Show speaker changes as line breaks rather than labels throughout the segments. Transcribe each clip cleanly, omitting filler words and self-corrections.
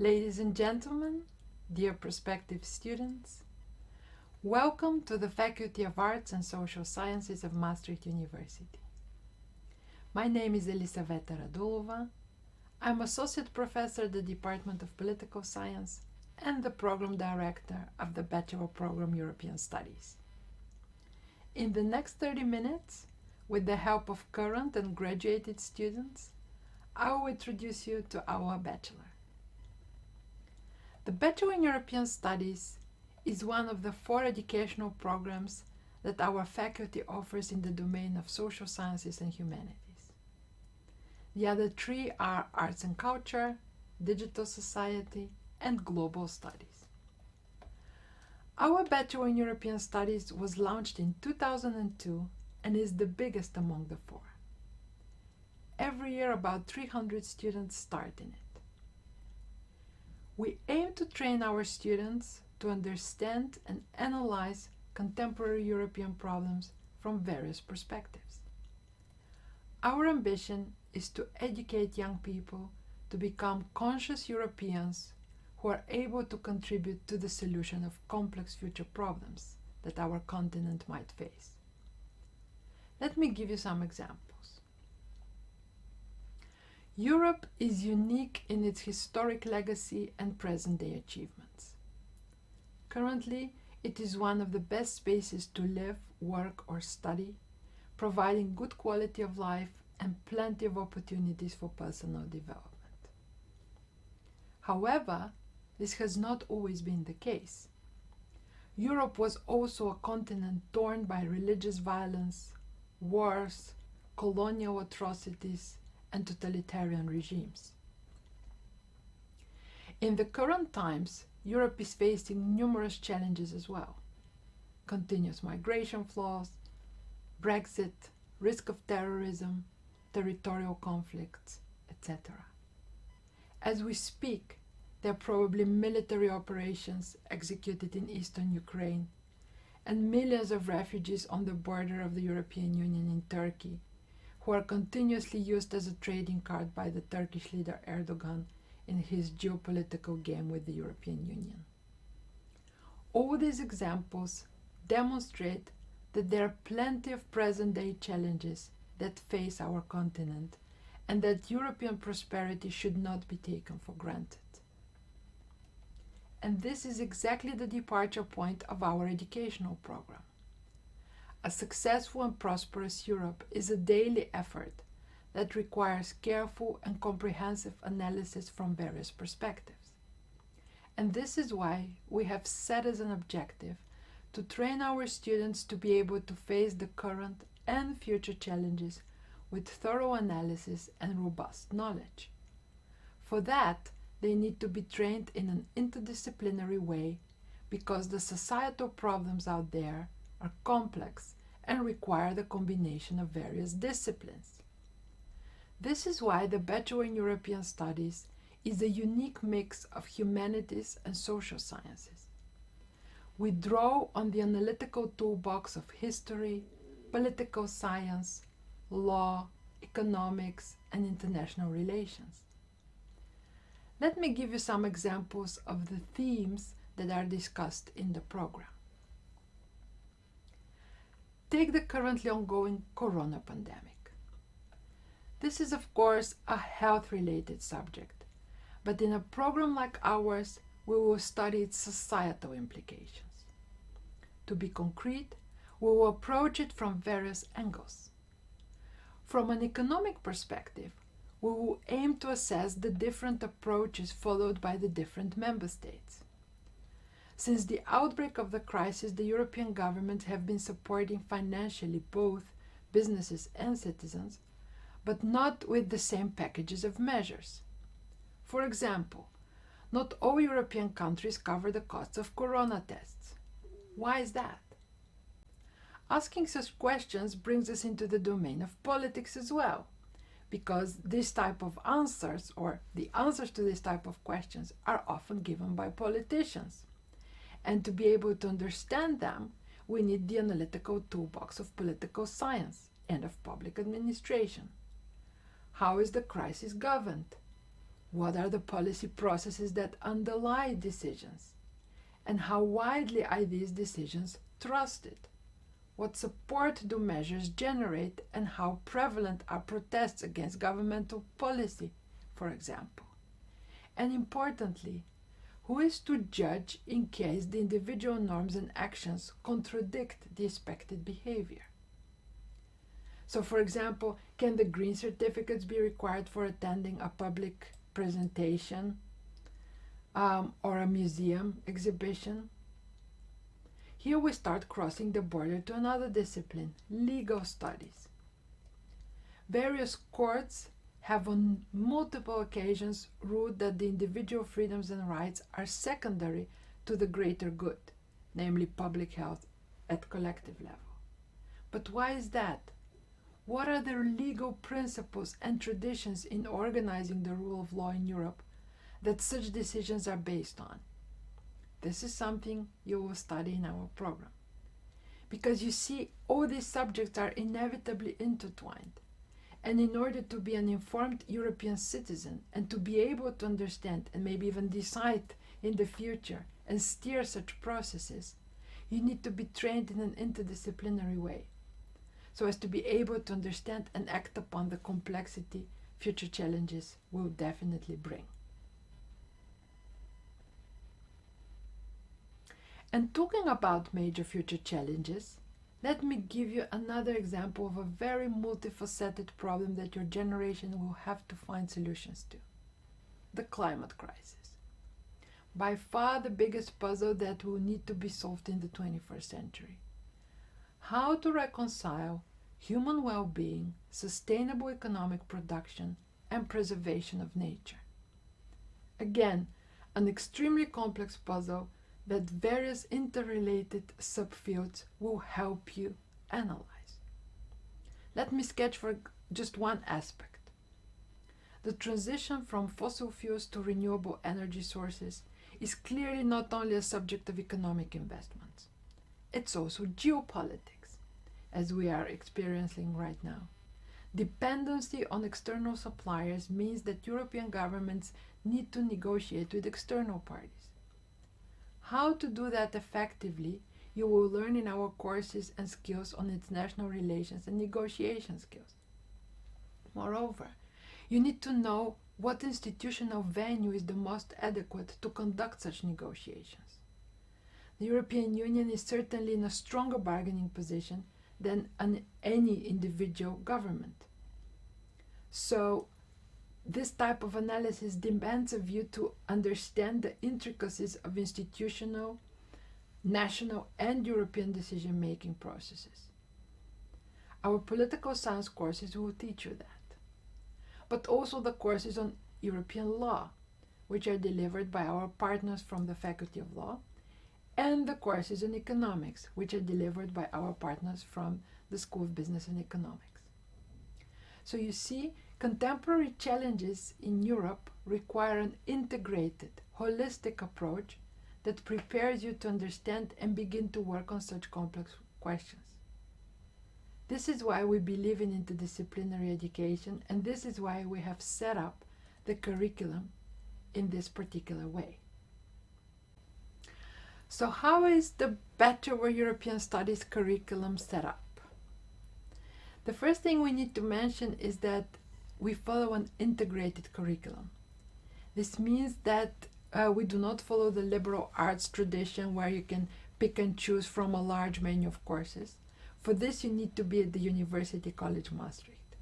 Ladies and gentlemen, dear prospective students, welcome to the Faculty of Arts and Social Sciences of Maastricht University. My name is Elisaveta Radulova. I'm Associate Professor at the Department of Political Science and the Program Director of the Bachelor Program European Studies. In the next 30 minutes, with the help of current and graduated students, I will introduce you to our Bachelor. The Bachelor in European Studies is one of the 4 educational programs that our faculty offers in the domain of social sciences and humanities. The other 3 are Arts and Culture, Digital Society, and Global Studies. Our Bachelor in European Studies was launched in 2002 and is the biggest among the 4. Every year about 300 students start in it. We aim to train our students to understand and analyze contemporary European problems from various perspectives. Our ambition is to educate young people to become conscious Europeans who are able to contribute to the solution of complex future problems that our continent might face. Let me give you some examples. Europe is unique in its historic legacy and present-day achievements. Currently, it is one of the best spaces to live, work, or study, providing good quality of life and plenty of opportunities for personal development. However, this has not always been the case. Europe was also a continent torn by religious violence, wars, colonial atrocities, and totalitarian regimes. In the current times, Europe is facing numerous challenges as well. Continuous migration flows, Brexit, risk of terrorism, territorial conflicts, etc. As we speak, there are probably military operations executed in eastern Ukraine and millions of refugees on the border of the European Union in Turkey who are continuously used as a trading card by the Turkish leader Erdogan in his geopolitical game with the European Union. All these examples demonstrate that there are plenty of present-day challenges that face our continent and that European prosperity should not be taken for granted. And this is exactly the departure point of our educational program. A successful and prosperous Europe is a daily effort that requires careful and comprehensive analysis from various perspectives. And this is why we have set as an objective to train our students to be able to face the current and future challenges with thorough analysis and robust knowledge. For that, they need to be trained in an interdisciplinary way because the societal problems out there are complex and require the combination of various disciplines. This is why the Bachelor in European Studies is a unique mix of humanities and social sciences. We draw on the analytical toolbox of history, political science, law, economics, and international relations. Let me give you some examples of the themes that are discussed in the program. Take the currently ongoing corona pandemic. This is, of course, a health-related subject, but in a program like ours, we will study its societal implications. To be concrete, we will approach it from various angles. From an economic perspective, we will aim to assess the different approaches followed by the different member states. Since the outbreak of the crisis, the European governments have been supporting financially both businesses and citizens, but not with the same packages of measures. For example, not all European countries cover the costs of corona tests. Why is that? Asking such questions brings us into the domain of politics as well, because this type of answers, or the answers to this type of questions, are often given by politicians. And to be able to understand them, we need the analytical toolbox of political science and of public administration. How is the crisis governed? What are the policy processes that underlie decisions? And how widely are these decisions trusted? What support do measures generate, and how prevalent are protests against governmental policy, for example? And importantly, who is to judge in case the individual norms and actions contradict the expected behavior? So, for example, can the green certificates be required for attending a public presentation or a museum exhibition? Here we start crossing the border to another discipline, legal studies. Various courts have on multiple occasions ruled that the individual freedoms and rights are secondary to the greater good, namely public health at collective level. But why is that? What are the legal principles and traditions in organizing the rule of law in Europe that such decisions are based on? This is something you will study in our program. Because you see, all these subjects are inevitably intertwined. And in order to be an informed European citizen and to be able to understand and maybe even decide in the future and steer such processes, you need to be trained in an interdisciplinary way, so as to be able to understand and act upon the complexity future challenges will definitely bring. And talking about major future challenges, let me give you another example of a very multifaceted problem that your generation will have to find solutions to: the climate crisis. By far the biggest puzzle that will need to be solved in the 21st century. How to reconcile human well-being, sustainable economic production, and preservation of nature. Again, an extremely complex puzzle that various interrelated subfields will help you analyze. Let me sketch for just one aspect. The transition from fossil fuels to renewable energy sources is clearly not only a subject of economic investments, it's also geopolitics, as we are experiencing right now. Dependency on external suppliers means that European governments need to negotiate with external parties. How to do that effectively, you will learn in our courses and skills on international relations and negotiation skills. Moreover, you need to know what institutional venue is the most adequate to conduct such negotiations. The European Union is certainly in a stronger bargaining position than any individual government. So, this type of analysis demands of you to understand the intricacies of institutional, national, and European decision-making processes. Our political science courses will teach you that, but also the courses on European law, which are delivered by our partners from the Faculty of Law, and the courses on economics, which are delivered by our partners from the School of Business and Economics. So you see, contemporary challenges in Europe require an integrated, holistic approach that prepares you to understand and begin to work on such complex questions. This is why we believe in interdisciplinary education, and this is why we have set up the curriculum in this particular way. So how is the Bachelor European Studies curriculum set up? The first thing we need to mention is that we follow an integrated curriculum. This means that we do not follow the liberal arts tradition where you can pick and choose from a large menu of courses. For this, you need to be at the University College Maastricht.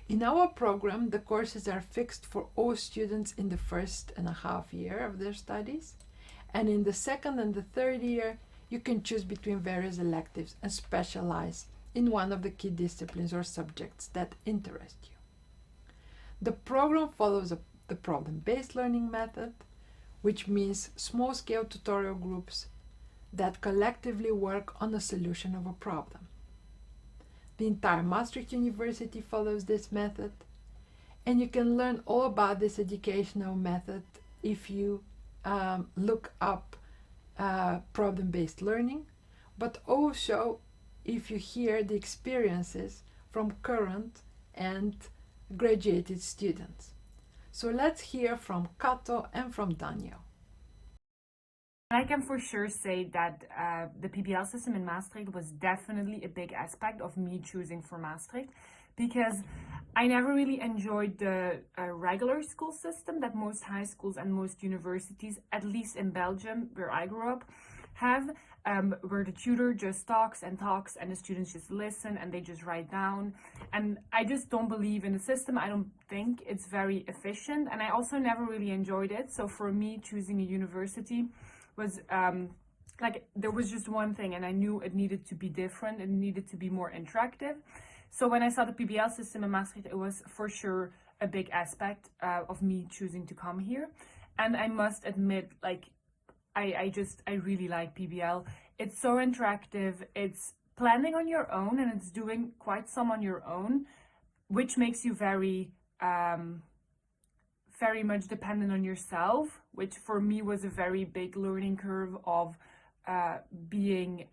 In our program, the courses are fixed for all students in the 1.5 year of their studies, and in the 2nd and the 3rd year, you can choose between various electives and specialize in one of the key disciplines or subjects that interest you. The program follows the problem-based learning method, which means small-scale tutorial groups that collectively work on the solution of a problem. The entire Maastricht University follows this method, and you can learn all about this educational method if you look up problem-based learning, but also if you hear the experiences from current and graduated students. So let's hear from Kato and from Daniel.
I can for sure say that the PBL system in Maastricht was definitely a big aspect of me choosing for Maastricht, because I never really enjoyed the regular school system that most high schools and most universities, at least in Belgium, where I grew up, have, where the tutor just talks and talks and the students just listen and they just write down. And I just don't believe in the system. I don't think it's very efficient, and I also never really enjoyed it. So for me, choosing a university was like, there was just one thing, and I knew it needed to be different, it needed to be more interactive. So when I saw the PBL system in Maastricht, it was for sure a big aspect of me choosing to come here. And I must admit, like, I really like PBL. It's so interactive, it's planning on your own, and it's doing quite some on your own, which makes you very much dependent on yourself, which for me was a very big learning curve of being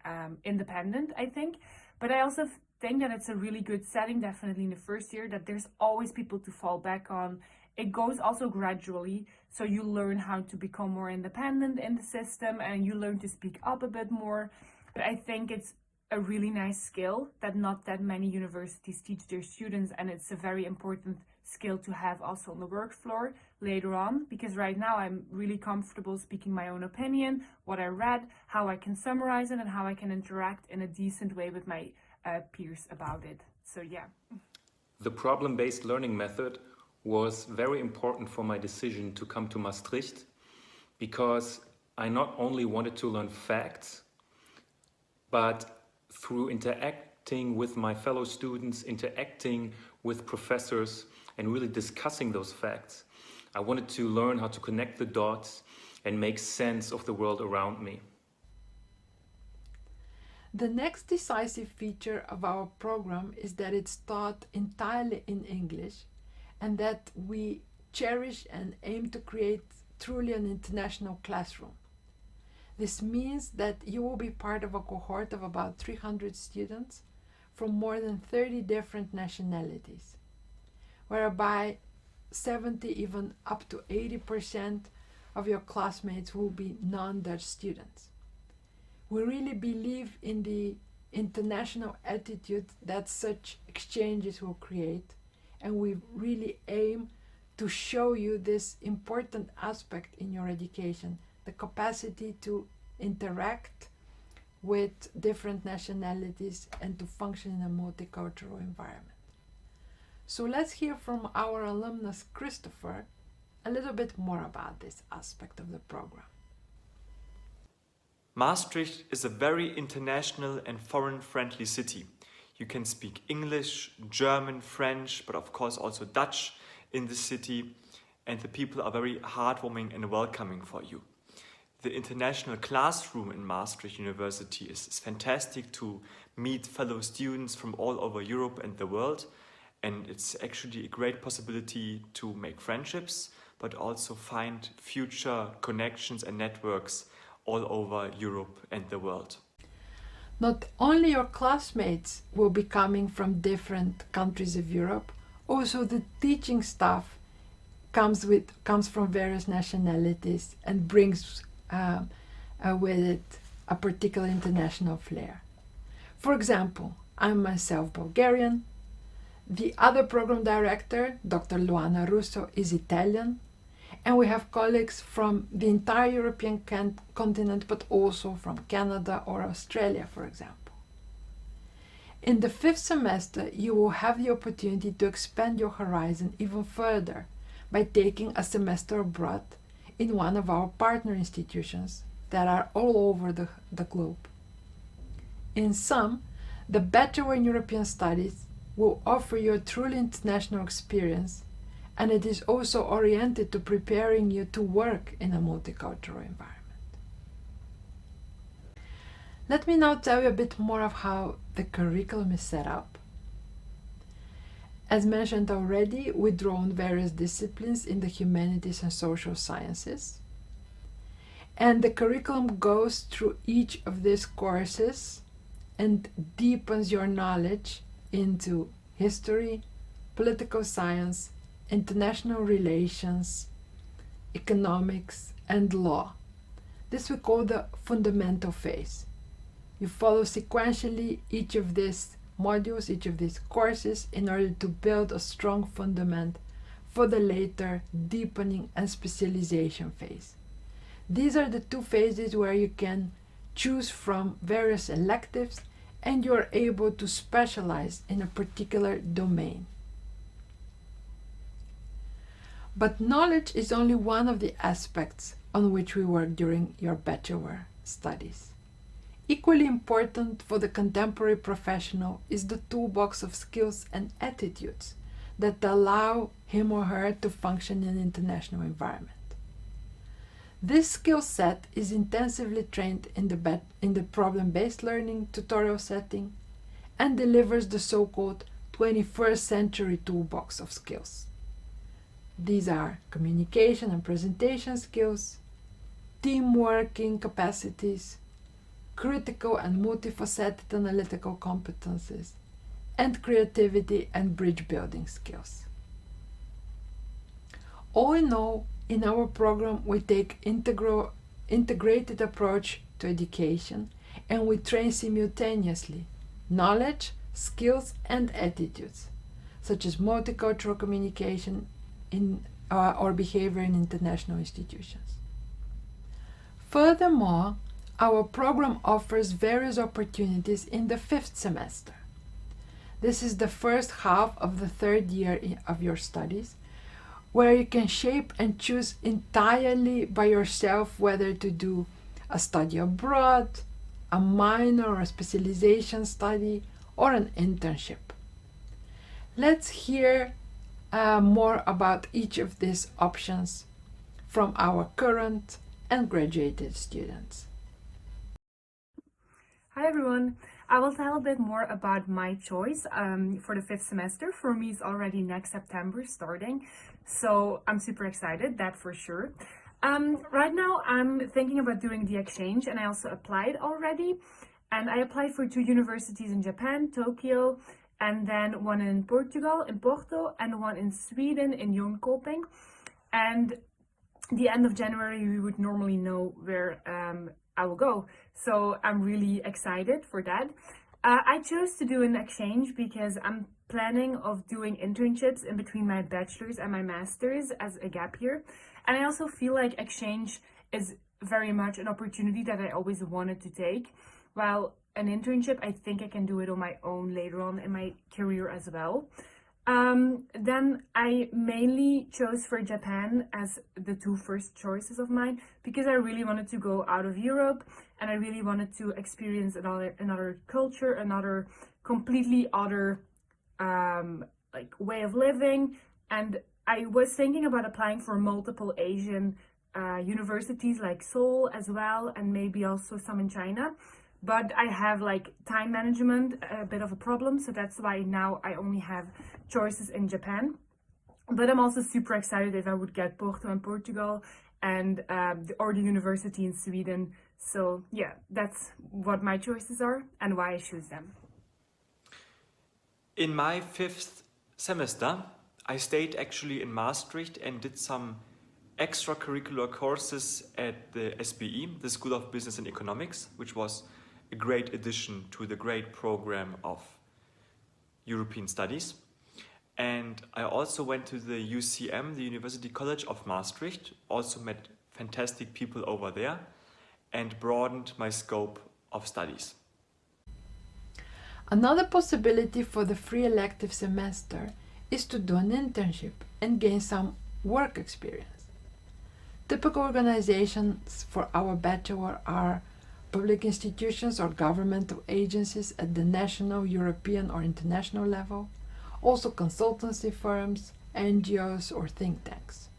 independent, I think. But I also think that it's a really good setting, definitely in the first year, that there's always people to fall back on. It goes also gradually, so you learn how to become more independent in the system and you learn to speak up a bit more. But I think it's a really nice skill that not that many universities teach their students, and it's a very important skill to have also on the work floor later on, because right now I'm really comfortable speaking my own opinion, what I read, how I can summarize it, and how I can interact in a decent way with my peers about it. So yeah.
The problem-based learning method was very important for my decision to come to Maastricht, because I not only wanted to learn facts, but through interacting with my fellow students, interacting with professors, and really discussing those facts, I wanted to learn how to connect the dots and make sense of the world around me.
The next decisive feature of our program is that it's taught entirely in English, and that we cherish and aim to create truly an international classroom. This means that you will be part of a cohort of about 300 students from more than 30 different nationalities, whereby 70, even up to 80% of your classmates will be non-Dutch students. We really believe in the international attitude that such exchanges will create, and we really aim to show you this important aspect in your education, the capacity to interact with different nationalities and to function in a multicultural environment. So let's hear from our alumnus Christopher a little bit more about this aspect of the program.
Maastricht is a very international and foreign-friendly city. You can speak English, German, French, but of course also Dutch in the city, and the people are very heartwarming and welcoming for you. The international classroom in Maastricht University is fantastic to meet fellow students from all over Europe and the world, and it's actually a great possibility to make friendships, but also find future connections and networks all over Europe and the world.
Not only your classmates will be coming from different countries of Europe, also the teaching staff comes from various nationalities and brings with it a particular international flair. For example, I'm myself Bulgarian. The other program director, Dr. Luana Russo, is Italian, and we have colleagues from the entire European continent, but also from Canada or Australia, for example. In the 5th semester, you will have the opportunity to expand your horizon even further by taking a semester abroad in one of our partner institutions that are all over the globe. In sum, the Bachelor in European Studies will offer you a truly international experience, and it is also oriented to preparing you to work in a multicultural environment. Let me now tell you a bit more of how the curriculum is set up. As mentioned already, we draw on various disciplines in the humanities and social sciences, and the curriculum goes through each of these courses and deepens your knowledge into history, political science, international relations, economics, and law. This we call the fundamental phase. You follow sequentially each of these modules, each of these courses, in order to build a strong fundament for the later deepening and specialization phase. These are the two phases where you can choose from various electives and you are able to specialize in a particular domain. But knowledge is only one of the aspects on which we work during your bachelor studies. Equally important for the contemporary professional is the toolbox of skills and attitudes that allow him or her to function in an international environment. This skill set is intensively trained in the problem-based learning tutorial setting and delivers the so-called 21st century toolbox of skills. These are communication and presentation skills, team working capacities, critical and multifaceted analytical competencies, and creativity and bridge building skills. All in all, in our program we take integrated approach to education and we train simultaneously knowledge, skills, and attitudes, such as multicultural communication or behavior in international institutions. Furthermore, our program offers various opportunities in the 5th semester. This is the first half of the 3rd year of your studies, where you can shape and choose entirely by yourself whether to do a study abroad, a minor or a specialization study, or an internship. Let's hear more about each of these options from our current and graduated students.
Hi everyone, I will tell a bit more about my choice for the 5th semester. For me, it's already next September starting, so I'm super excited, that for sure. Right now I'm thinking about doing the exchange, and I also applied already. And I applied for 2 universities in Japan, Tokyo, and then one in Portugal, in Porto, and one in Sweden, in Jönköping. And the end of January we would normally know where I will go. So I'm really excited for that. I chose to do an exchange because I'm planning of doing internships in between my bachelor's and my master's as a gap year. And I also feel like exchange is very much an opportunity that I always wanted to take. While an internship, I think I can do it on my own later on in my career as well. Then I mainly chose for Japan as the 2 first choices of mine because I really wanted to go out of Europe and I really wanted to experience another culture, another completely other like way of living. And I was thinking about applying for multiple Asian universities like Seoul as well, and maybe also some in China. But I have like time management, a bit of a problem, so that's why now I only have choices in Japan. But I'm also super excited if I would get Porto in Portugal and or the university in Sweden. So yeah, that's what my choices are and why I choose them.
In my 5th semester, I stayed actually in Maastricht and did some extracurricular courses at the SBE, the School of Business and Economics, which was a great addition to the great program of European Studies. And I also went to the UCM, the University College of Maastricht, also met fantastic people over there and broadened my scope of studies.
Another possibility for the free elective semester is to do an internship and gain some work experience. Typical organizations for our bachelor are public institutions or governmental agencies at the national, European, or international level, also consultancy firms, NGOs, or think tanks.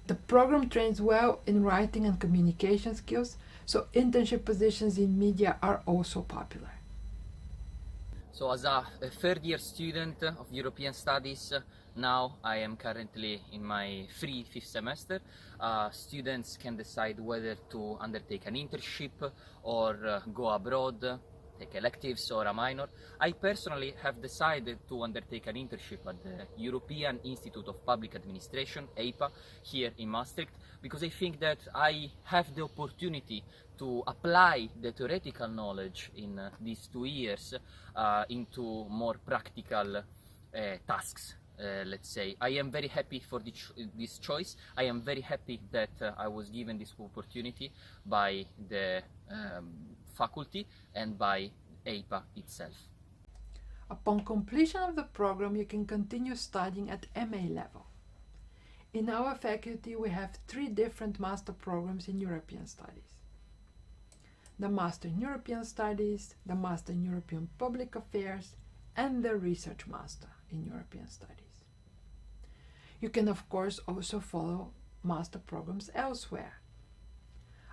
The program trains well in writing and communication skills, so internship positions in media are also popular.
So as a 3rd year student of European Studies, now I am currently in my free 5th semester. Students can decide whether to undertake an internship or go abroad, take electives or a minor. I personally have decided to undertake an internship at the European Institute of Public Administration, EIPA, here in Maastricht, because I think that I have the opportunity to apply the theoretical knowledge in these 2 years into more practical tasks. Let's say. I am very happy for this choice. I am very happy that I was given this opportunity by the faculty and by EIPA itself.
Upon completion of the program, you can continue studying at MA level. In our faculty, we have 3 different master programs in European Studies. The Master in European Studies, the Master in European Public Affairs, and the Research Master in European Studies. You can of course also follow master programs elsewhere.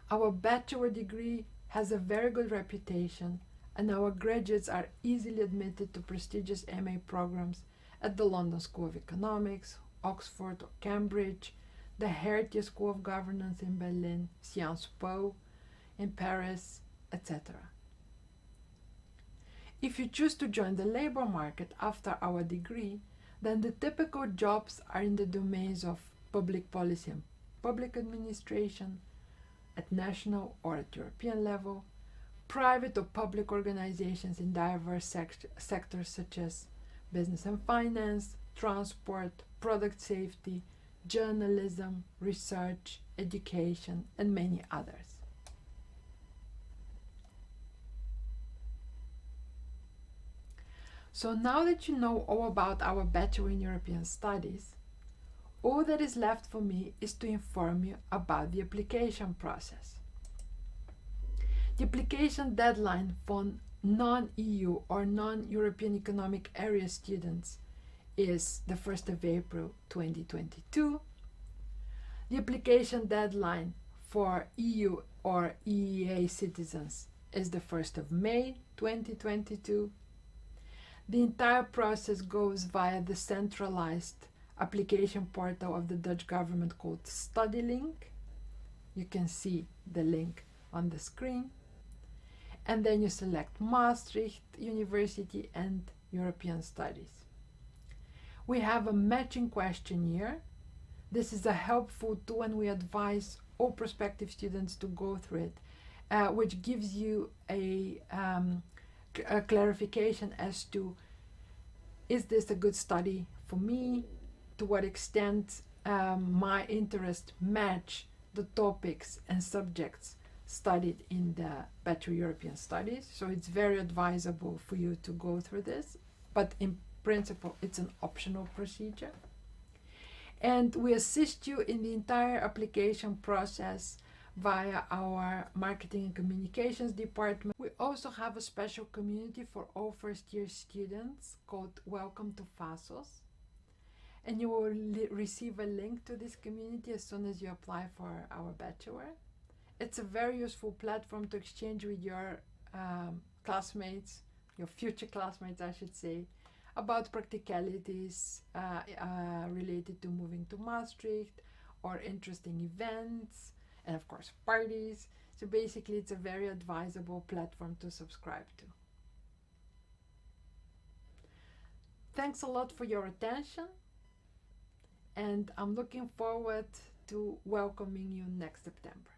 Our bachelor degree has a very good reputation, and our graduates are easily admitted to prestigious MA programs at the London School of Economics, Oxford or Cambridge, the Heritage School of Governance in Berlin, Sciences Po in Paris, etc. If you choose to join the labor market after our degree, then the typical jobs are in the domains of public policy and public administration at national or at European level, private or public organizations in diverse sectors such as business and finance, transport, product safety, journalism, research, education, and many others. So now that you know all about our Bachelor in European Studies, all that is left for me is to inform you about the application process. The application deadline for non-EU or non-European Economic Area students is the 1st of April 2022. The application deadline for EU or EEA citizens is the 1st of May 2022. The entire process goes via the centralized application portal of the Dutch government called StudyLink. You can see the link on the screen. And then you select Maastricht University and European Studies. We have a matching questionnaire. This is a helpful tool, and we advise all prospective students to go through it, which gives you a clarification as to, is this a good study for me? To what extent my interests match the topics and subjects studied in the Bachelor European Studies. So it's very advisable for you to go through this, but in principle it's an optional procedure. And we assist you in the entire application process via our marketing and communications department. We also have a special community for all first-year students called Welcome to FASOS. And you will receive a link to this community as soon as you apply for our bachelor. It's a very useful platform to exchange with your classmates, your future classmates I should say, about practicalities related to moving to Maastricht, or interesting events, and of course parties. So basically it's a very advisable platform to subscribe to. Thanks a lot for your attention, and I'm looking forward to welcoming you next September.